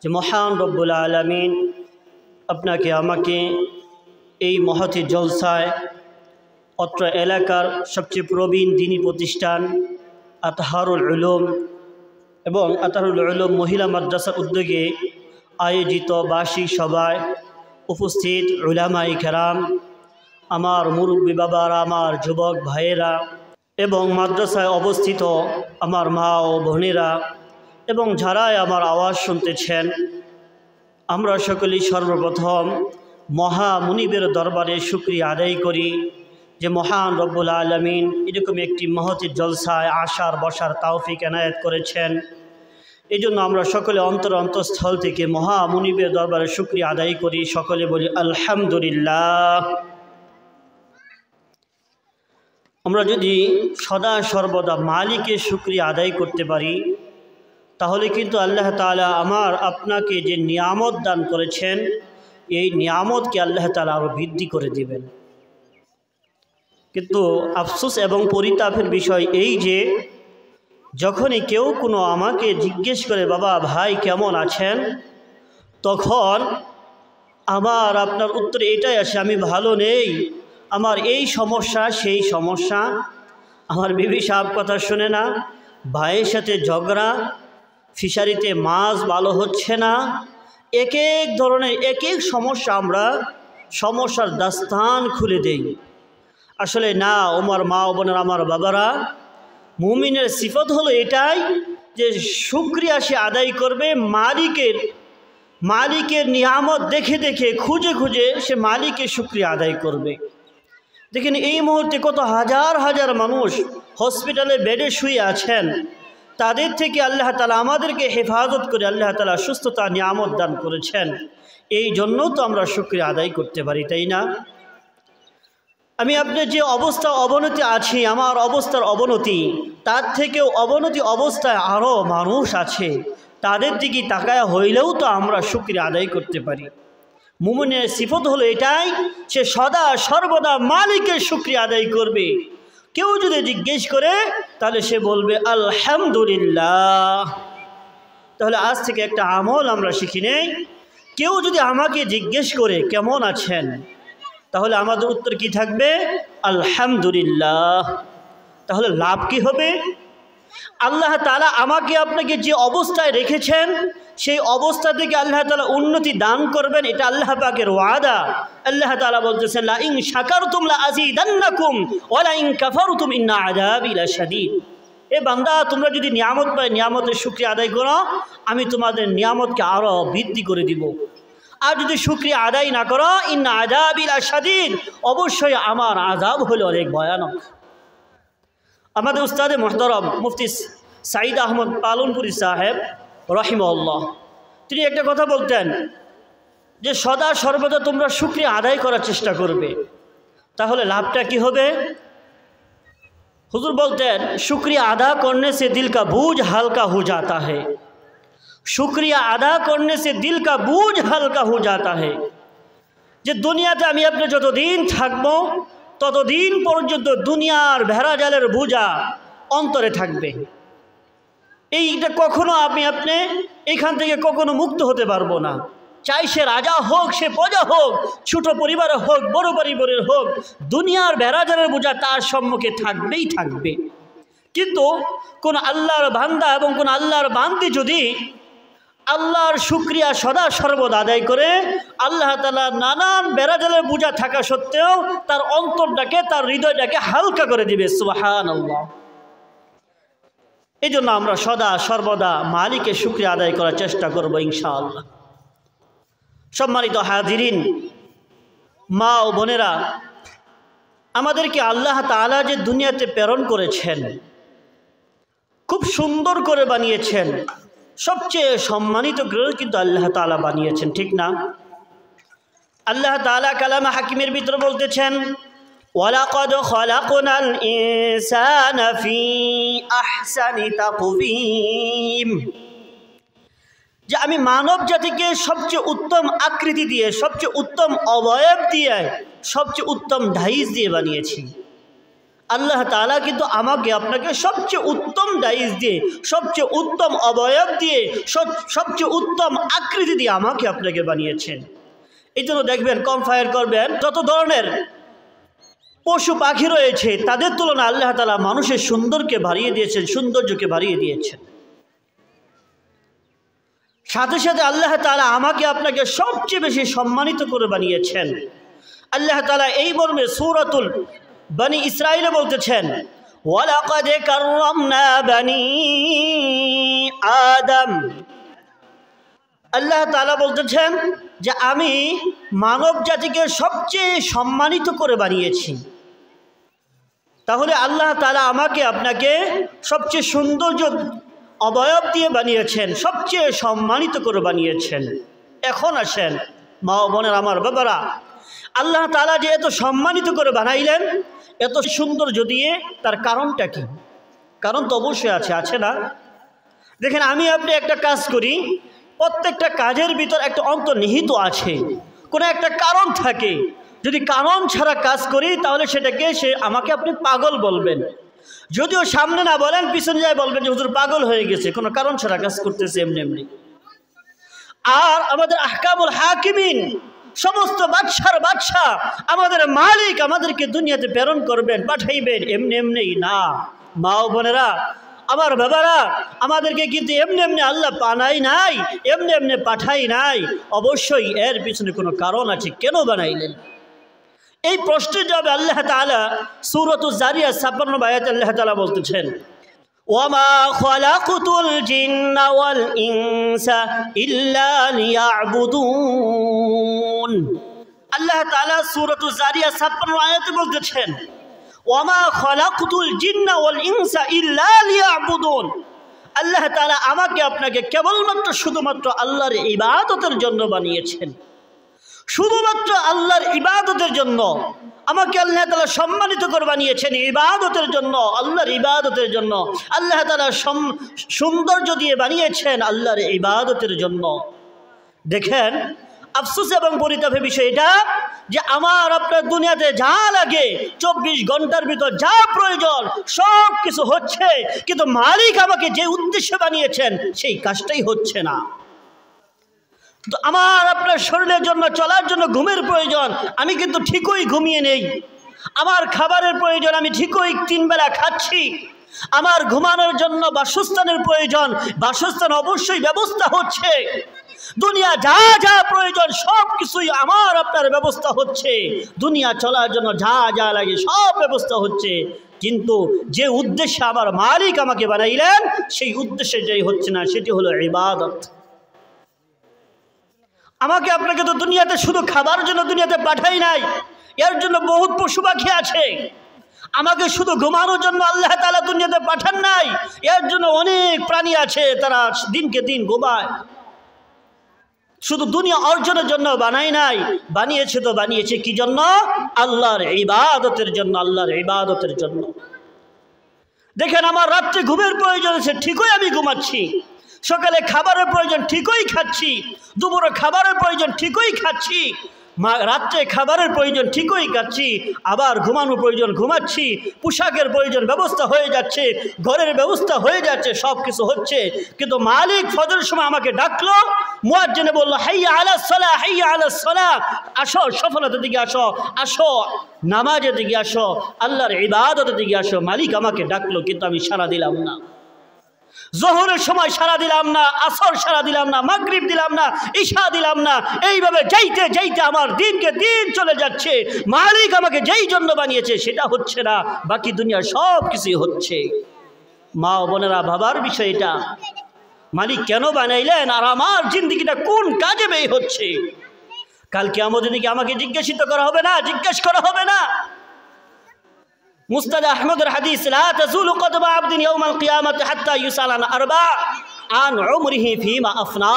যে মহান রব্বুল আলামিন আপনাকে আমাকে এই মহতি জলসায় অত্র এলাকার সবচেয়ে প্রবীণ দ্বীনী প্রতিষ্ঠান আতহারুল উলুম এবং আতহারুল উলুম মহিলা মাদ্রাসার উদ্যোগে আয়োজিত বার্ষিক সভায় উপস্থিত উলামায়ে কেরাম, আমার মুরব্বী বাবারা, আমার যুবক ভাইয়েরা এবং মাদ্রাসায় অবস্থিত আমার মা ও বোনেরা এবং যারাই আমার আওয়াজ শুনতেছেন, আমরা সকলেই সর্বপ্রথম মহামুনিবের দরবারে শুকরিয়া আদায় করি যে মহান রব্বুল আলামিন এরকম একটি মহতি জলসায় আসার বসার তৌফিক এনায়েত করেছেন। এই জন্য আমরা সকলে অন্তরস্থল থেকে মহামুনিবের দরবারে শুকরিয়া আদায় করি। সকলে বলি আলহামদুলিল্লাহ। আমরা যদি সদা সর্বদা মালিকের শুকরিয়া আদায় করতে পারি, তাহলে কিন্তু আল্লাহ তাআলা আমার আপনাকে যে নিয়ামত দান করেছেন, এই নিয়ামতকে আল্লাহ তাআলা আরও বৃদ্ধি করে দিবেন। কিন্তু আফসোস এবং পরিতাপের বিষয় এই যে যখনই কেউ কোনো আমাকে জিজ্ঞেস করে, বাবা ভাই কেমন আছেন, তখন আমার আপনার উত্তরে এটাই আসে, আমি ভালো নেই, আমার এই সমস্যা সেই সমস্যা, আমার বিবি সাহেব কথা শুনে না, ভাইয়ের সাথে ঝগড়া, ফিশারিতে মাছ ভালো হচ্ছে না, এক এক ধরনের এক এক সমস্যা, আমরা সমস্যার দাস্তান খুলে দেই। আসলে না, ওমর মা ও বোনের আমার বাবারা, মুমিনের সিফত হলো এটাই যে শুকরিয়া সে আদায় করবে, মালিকের নিয়ামত দেখে দেখে খুঁজে খুঁজে সে মালিকের শুকরিয়া আদায় করবে। দেখেন এই মুহূর্তে কত হাজার হাজার মানুষ হসপিটালে বেডে শুয়ে আছেন, তাদের থেকে আল্লাহ তাআলা আমাদেরকে হেফাজত করে আল্লাহ তাআলা সুস্থতা নিয়ামত দান করেছেন। এই জন্য তো আমরা শুকরিয়া আদায় করতে পারি, তাই না? আমি আপনার যে অবস্থা অবনতি আছি, আমার অবস্থার অবনতি, তার থেকেও অবনতি অবস্থায় আরও মানুষ আছে, তাদের দিকে তাকায়া হইলেও তো আমরা শুকরিয়া আদায় করতে পারি। মুমিনের সিফত হলো এটাই, সে সদা সর্বদা মালিকের শুকরিয়া আদায় করবে। কেউ যদি জিজ্ঞেস করে তাহলে সে বলবে আলহামদুলিল্লাহ। তাহলে আজ থেকে একটা আমল আমরা শিখি নেই, কেউ যদি আমাকে জিজ্ঞেস করে কেমন আছেন, তাহলে আমাদের উত্তর কি থাকবে? আলহামদুলিল্লাহ। তাহলে লাভ কি হবে? আল্লাহ তাআলা আমাকে আপনাকে যে অবস্থায় রেখেছেন, সেই অবস্থা থেকে আল্লাহ তাআলা উন্নতি দান করবেন, এটা আল্লাহ পাকের ওয়াদা। আল্লাহ তাআলা বলতেছেন, লা ইন শাকারতুম লা আযীদান্নাকুম ওয়া লা ইন কাফারতুম ইন্না আযাবি লাশাদীদ। এ বান্দা, তোমরা যদি নিয়ামত পায়, নিয়ামতের শুকরিয়া আদায় করো, আমি তোমাদের নিয়ামতকে আরও বৃদ্ধি করে দিব। আর যদি শুকরিয়া আদায় না করো, ইন্না আযাবি লাশাদীদ, অবশ্যই আমার আযাব হলো অনেক ভয়ানক। আমাদের উস্তাদে মুহতারাম মুফতি সাঈদ আহমদ পালনপুরি সাহেব রাহিমাহুল্লাহ, তিনি একটা কথা বলতেন যে সদা সর্বদা তোমরা শুকরিয়া আদায় করার চেষ্টা করবে, তাহলে লাভটা কি হবে? হুজুর বলতেন, शुक्रिया अदा करने से दिल का बोझ हल्का हो जाता है। शुक्रिया अदा करने से दिल का बोझ हल्का हो जाता है। যে দুনিয়াতে আমি আপনি যতদিন থাকবো, ততদিন পর্যন্ত দুনিয়ার ভেড়াজালের বোঝা অন্তরে থাকবে। এইটা কখনো আপনি এখান থেকে কখনো মুক্ত হতে পারবো না। চাই সে রাজা হোক, সে প্রজা হোক, ছোট পরিবার হোক, বড় পরিবারের হোক, দুনিয়ার ভেড়াজালের বোঝা তার সম্মুখে থাকবেই থাকবে। কিন্তু কোন আল্লাহর বান্দা এবং কোন আল্লাহর বান্দি যদি আল্লাহর শুকরিয়া সদা সর্বদা আদায় করে, আল্লাহ তাআলা নানান ভেড়াজালের বোঝা থাকা সত্ত্বেও তার অন্তরটাকে, তার হৃদয়টাকে হালকা করে দিবে। সুবহানাল্লাহ। এই জন্য আমরা সদা সর্বদা মালিকের শুকরিয়া আদায় করার চেষ্টা করব ইনশাআল্লাহ। সম্মানিত হাজিরিন, মা ও বোনেরা, আমাদেরকে আল্লাহ তাআলা যে দুনিয়াতে প্রেরণ করেছেন, খুব সুন্দর করে বানিয়েছেন, সবচেয়ে সম্মানিত গ্রহ কিন্তু আল্লাহ তাআলা বানিয়েছেন, ঠিক না? আল্লাহ তাআলা কালামে হাকিমের ভিতরে বলতেছেন, ওয়ালাকাদ খালাকনাল ইনসানা ফি আহসানি তাকওয়িম, যে আমি মানব জাতিকে সবচেয়ে উত্তম আকৃতি দিয়ে, সবচেয়ে উত্তম অবয়ব দিয়ে, সবচেয়ে উত্তম ঢাইস দিয়ে বানিয়েছি। আল্লাহ তাআলা কিন্তু আমাকে আপনাকে সবচেয়ে উত্তম ডাইস দিয়ে, সবচেয়ে উত্তম অবয়ব দিয়ে, সবচেয়ে উত্তম আকৃতি দিয়ে আমাকে আপনাকে বানিয়েছেন। এই জন্য দেখবেন, কম্পেয়ার করবেন যত ধরনের পশু পাখি রয়েছে তাদের তুলনায় আল্লাহ তাআলা মানুষের সৌন্দর্যকে বাড়িয়ে দিয়েছেন। সাথে সাথে আল্লাহ তাআলা আমাকে আপনাকে সবচেয়ে বেশি সম্মানিত করে বানিয়েছেন। আল্লাহ তাআলা এই মর্মে সূরাতুল বনি ইসরাঈলে বলতেছেন, ওয়ালাকাদ কাররামনা বনি আদম। আল্লাহ তাআলা বলতেছেন যে আমি মানব জাতিকে সবচেয়ে সম্মানিত করে বানিয়েছি। তাহলে আল্লাহ তাআলা আমাকে আপনাকে সবচেয়ে সৌন্দর্য অবয়ব দিয়ে বানিয়েছেন, সবচেয়ে সম্মানিত করে বানিয়েছেন। এখন আসেন মা ও বোনের, আমার বাবারা, আল্লাহ তাআলা যে এত সম্মানিত করে বানাইলেন, এত সৌন্দর্য দিয়ে, তার কারণটা কি? কারণ তো অবশ্যই আছে না? দেখেন, আমি আপনি একটা কাজ করি, প্রত্যেকটা কাজের ভিতর একটা অন্তর্নিহিত আছে, কোনো একটা কারণ থাকে। যদি কারণ ছাড়া কাজ করি তাহলে সেটাকে আমাকে আপনি পাগল বলবেন। যদিও সামনে না বলেন, পিছনে যায় বলবেন যে হুজুর পাগল হয়ে গেছে, কোনো কারণ ছাড়া কাজ করতেছে এমনি। আর আমাদের আহকামুল হাকিমিন, সমস্ত বাদশার বাদশাহ, আমাদের মালিক আমাদেরকে দুনিয়াতে প্রেরণ করবেন, পাঠাইবেন এমনি না। মা ও বোনেরা, আমার বাবারা, আমাদেরকে কিন্তু এমনি আল্লাহ বানাই নাই, এমনি পাঠাই নাই। অবশ্যই এর পিছনে কোনো কারণ আছে, কেন বানাইলেন? এই প্রশ্নের জবাবে আল্লাহ তাআলা সূরাতুজ জারিয়াত 56 আয়াতে আল্লাহ তাআলা বলতেছেন, ওয়ামা খালাকুতুল জিন্না ওয়াল ইনসা ইল্লা লিয়াবুদুন। আল্লাহ তাআলা সূরাতুজ জারিয়াত 56 আয়াতে বলতেছেন, ওয়ামা খালাকুতুল জিন্না ওয়াল ইনসা ইল্লা লিয়াবুদুন। আল্লাহ তাআলা আমাকে আপনাকে কেবলমাত্র শুধুমাত্র আল্লাহর ইবাদতের জন্য বানিয়েছেন। শুধুমাত্র আল্লাহর ইবাদতের জন্য আমাকে আল্লাহ তাআলা সম্মানিত করে বানিয়েছেন, ইবাদতের জন্য, আল্লাহর ইবাদতের জন্য। আল্লাহ তাআলা সৌন্দর্য দিয়ে বানিয়েছেন আল্লাহর ইবাদতের জন্য। দেখেন, আফসোস এবং পরিতাপের বিষয় এটা যে আমার আপনার দুনিয়াতে যা লাগে 24 ঘন্টার ভিতর যা প্রয়োজন সব কিছু হচ্ছে, কিন্তু মালিক আমাকে যে উদ্দেশ্যে বানিয়েছেন সেই কাজটাই হচ্ছে না। তো আমার আপনার শরীরের জন্য, চলার জন্য ঘুমের প্রয়োজন, আমি কিন্তু ঠিকই ঘুমিয়ে নেই। আমার খাবারের প্রয়োজন, আমি ঠিকই 3 বেলা খাচ্ছি। আমার ঘুমানোর জন্য বাসস্থানের প্রয়োজন, বাসস্থান অবশ্যই ব্যবস্থা হচ্ছে। দুনিয়া যা যা প্রয়োজন সব কিছুই আমার আপনার ব্যবস্থা হচ্ছে। দুনিয়া চলার জন্য যা যা লাগে সব ব্যবস্থা হচ্ছে, কিন্তু যে উদ্দেশ্যে আমার মালিক আমাকে বানাইলেন সেই উদ্দেশ্যে যেই হচ্ছে না, সেটি হলো ইবাদত। আমাকে আপনাকে তো দুনিয়াতে শুধু খাবার জন্য দুনিয়াতে পাঠাই নাই, এর জন্য বহুত পশু পাখি আছে। আমাকে শুধু ঘুমানোর জন্য আল্লাহ তাআলা দুনিয়াতে পাঠান নাই, এর জন্য অনেক প্রাণী আছে, তারা দিনকে দিন ঘুমায়। শুধু দুনিয়া অর্জনের জন্য বানাই নাই, বানিয়েছে কি জন্য? আল্লাহর ইবাদতের জন্য, আল্লাহর ইবাদতের জন্য। দেখেন, আমার রাত্রে ঘুমের প্রয়োজন আছে, ঠিকই আমি ঘুমাচ্ছি। সকালে খাবারের প্রয়োজন, ঠিকই খাচ্ছি। দুপুরে খাবারের প্রয়োজন, ঠিকই খাচ্ছি। রাত্রে খাবারের প্রয়োজন, ঠিকই খাচ্ছি। আবার ঘুমানোর প্রয়োজন, ঘুমাচ্ছি। পোশাকের প্রয়োজন, ব্যবস্থা হয়ে যাচ্ছে। ঘরের ব্যবস্থা হয়ে যাচ্ছে, সব কিছু হচ্ছে। কিন্তু মালিক ফজরের সময় আমাকে ডাকলো, মুয়াজ্জিনে বলল, হাইয়া আলাস সালাহ, হাইয়া আলাস সালাহ, আসো সফলতার দিকে আসো, আসো নামাজের দিকে আসো, আল্লাহর ইবাদতের দিকে আসো। মালিক আমাকে ডাকলো, কিন্তু আমি সাড়া দিলাম না। জোহরের সময় সাড়া দিলাম না, আসর সাড়া দিলাম না, মাগরিব দিলাম না, ইশা দিলাম না। এইভাবে যাইতে যাইতে আমার দিনকে দিন চলে যাচ্ছে। মালিক আমাকে যেই জন্য বানিয়েছে সেটা হচ্ছে না, বাকি দুনিয়া সব কিছুই হচ্ছে। মা ও বোনেরা, ভাবার বিষয় এটা, মালিক কেন বানাইলেন আর আমার জিন্দেগিটা কোন কাজে ব্যয় হচ্ছে? কালকে আমাদের দিকে আমাকে জিজ্ঞাসিত করা হবে না, জিজ্ঞেস করা হবে না? মুসনাদ আহমদের হাদিস, লা তাজুলু কদমা আবদিন ইয়াউমাল কিয়ামাতি হাত্তা ইউসাল আন আরবা আন উমরিহি ফিমা আফনা।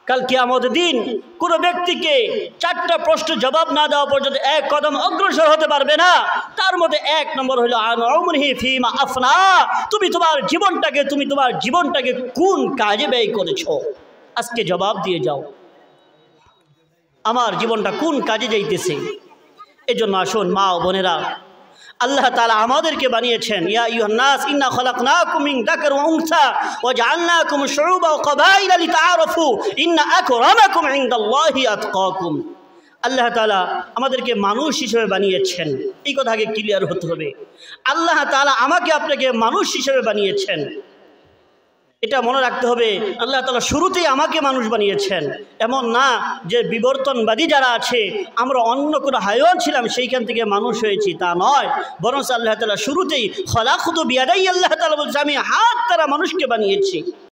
কাল কিয়ামতের দিন কোনো ব্যক্তিকে 4টা প্রশ্নের জবাব না দেওয়া পর্যন্ত 1 কদম অগ্রসর হতে পারবে না। তার মধ্যে 1 নম্বর হলো আন উমরিহি ফিমা আফনা, তুমি তোমার জীবনটাকে কোন কাজে ব্যয় করেছো? আজকে জবাব দিয়ে যাও, আমার জীবনটা কোন কাজে যাইতেছে? এজন্য আসুন মা ও বোনেরা, আল্লাহ তাআলা আমাদেরকে বানিয়েছেন, ইয়া আইয়ুহান নাস ইন্না খলাকনাকুম মিন যাকার ওয়া উনসা ওয়া জাআলনাকুম শুউবা ওয়া ক্বাবাইলা লিতাআরাফু ইন্না আকরামাকুম ইনদাল্লাহি আতকাকুম। আল্লাহ তাআলা আমাদেরকে মানুষ হিসেবে বানিয়েছেন, এই কথা আগে ক্লিয়ার হতে হবে। আল্লাহ তাআলা আমাকে আপনাকে মানুষ হিসেবে বানিয়েছেন, এটা মনে রাখতে হবে। আল্লাহ তাআলা শুরুতেই আমাকে মানুষ বানিয়েছেন, এমন না যে বিবর্তনবাদী যারা আছে আমরা অন্য কোনো হায়াওয়ান ছিলাম সেইখান থেকে মানুষ হয়েছি, তা নয়। বরং আল্লাহ তাআলা শুরুতেই খলাকতু বিয়াদাই, আল্লাহ তাআলা বলছে আমি হাত দ্বারা মানুষকে বানিয়েছি।